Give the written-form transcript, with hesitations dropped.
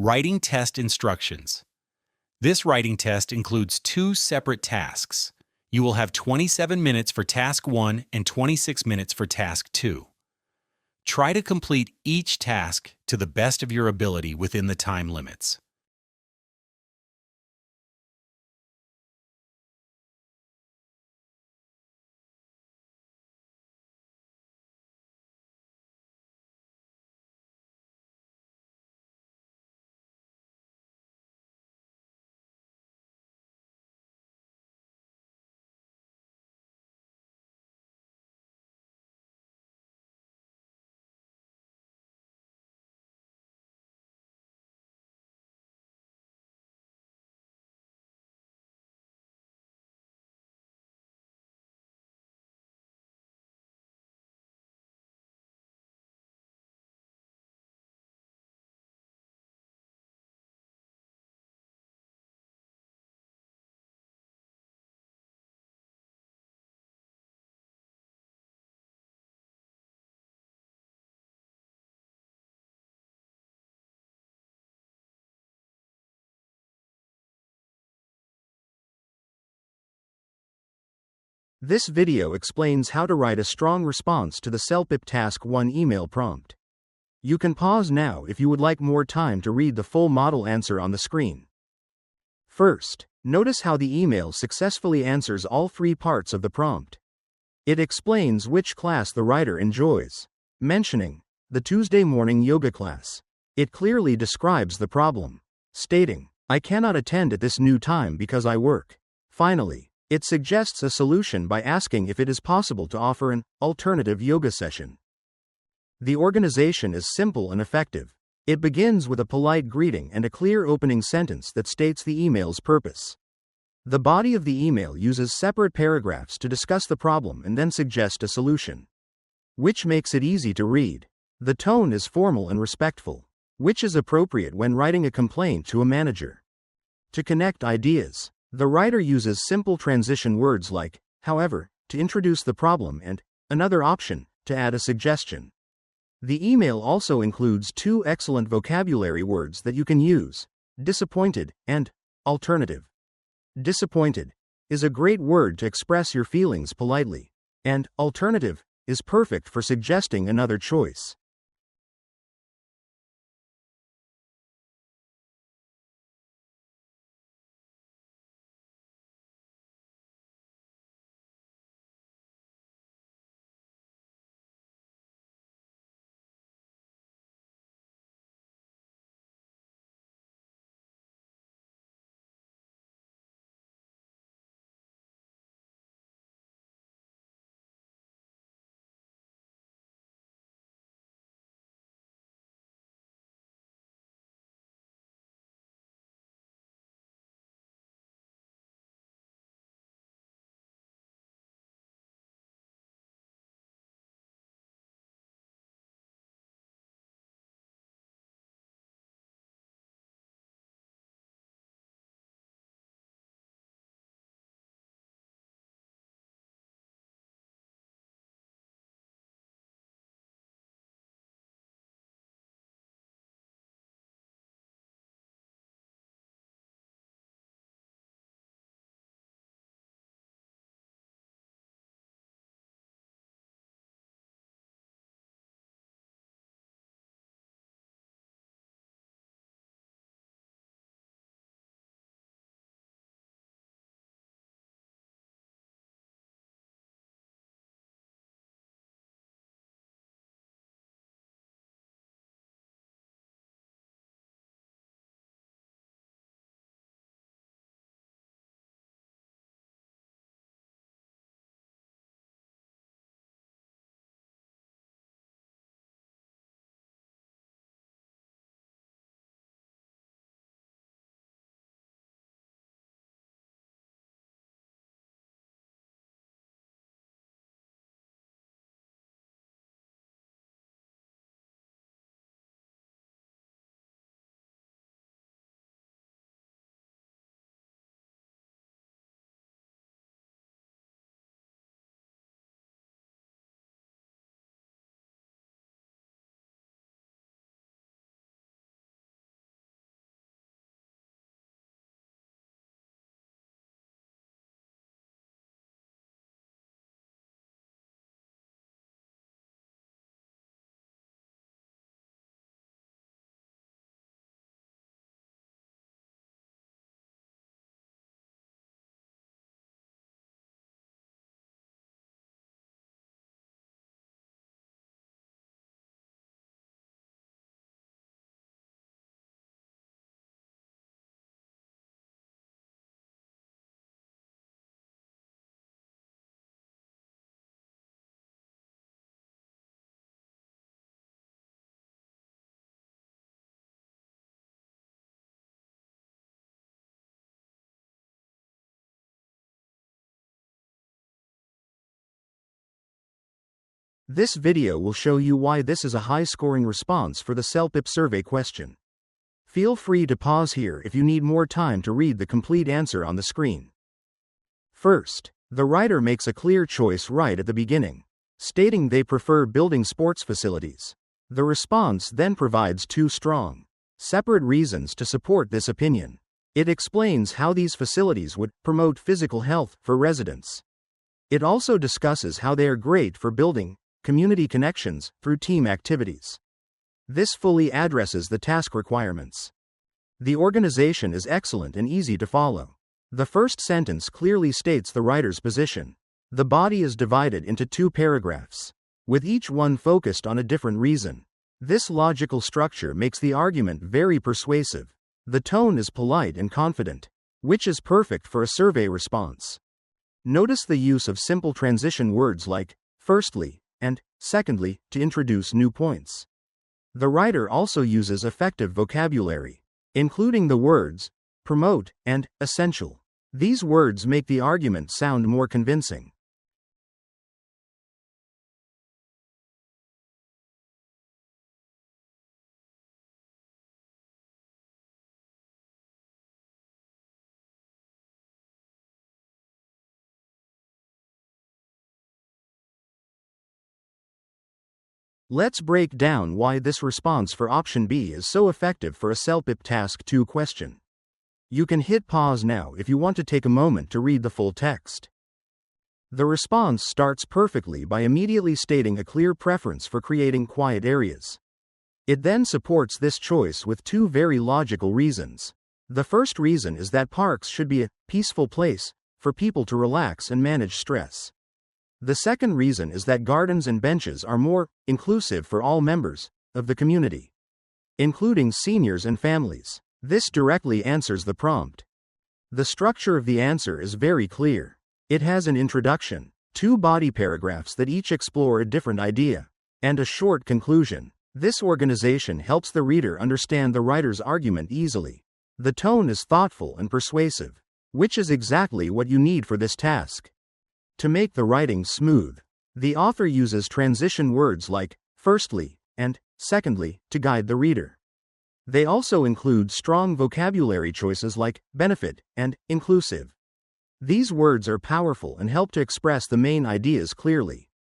Writing test instructions. This writing test includes two separate tasks. You will have 27 minutes for Task 1 and 26 minutes for Task 2. Try to complete each task to the best of your ability within the time limits. This video explains how to write a strong response to the CELPIP Task 1 email prompt. You can pause now if you would like more time to read the full model answer on the screen. First, notice how the email successfully answers all three parts of the prompt. It explains which class the writer enjoys, mentioning the Tuesday morning yoga class. It clearly describes the problem, stating, "I cannot attend at this new time because I work." Finally, it suggests a solution by asking if it is possible to offer an alternative yoga session. The organization is simple and effective. It begins with a polite greeting and a clear opening sentence that states the email's purpose. The body of the email uses separate paragraphs to discuss the problem and then suggest a solution, which makes it easy to read. The tone is formal and respectful, which is appropriate when writing a complaint to a manager. To connect ideas, the writer uses simple transition words like, however, to introduce the problem and another option to add a suggestion. The email also includes two excellent vocabulary words that you can use: disappointed and alternative. Disappointed is a great word to express your feelings politely, and alternative is perfect for suggesting another choice. This video will show you why this is a high-scoring response for the CELPIP survey question. Feel free to pause here if you need more time to read the complete answer on the screen. First, the writer makes a clear choice right at the beginning, stating they prefer building sports facilities. The response then provides two strong, separate reasons to support this opinion. It explains how these facilities would promote physical health for residents. It also discusses how they are great for building community connections through team activities. This fully addresses the task requirements. The organization is excellent and easy to follow. The first sentence clearly states the writer's position. The body is divided into two paragraphs, with each one focused on a different reason. This logical structure makes the argument very persuasive. The tone is polite and confident, which is perfect for a survey response. Notice the use of simple transition words like firstly and secondly to introduce new points. The writer also uses effective vocabulary, including the words promote and essential. These words make the argument sound more convincing. Let's break down why this response for option B is so effective for a CELPIP Task 2 question. You can hit pause now if you want to take a moment to read the full text. The response starts perfectly by immediately stating a clear preference for creating quiet areas. It then supports this choice with two very logical reasons. The first reason is that parks should be a peaceful place for people to relax and manage stress. The second reason is that gardens and benches are more inclusive for all members of the community, including seniors and families. This directly answers the prompt. The structure of the answer is very clear. It has an introduction, two body paragraphs that each explore a different idea, and a short conclusion. This organization helps the reader understand the writer's argument easily. The tone is thoughtful and persuasive, which is exactly what you need for this task. To make the writing smooth, the author uses transition words like firstly and secondly to guide the reader. They also include strong vocabulary choices like benefit and inclusive. These words are powerful and help to express the main ideas clearly.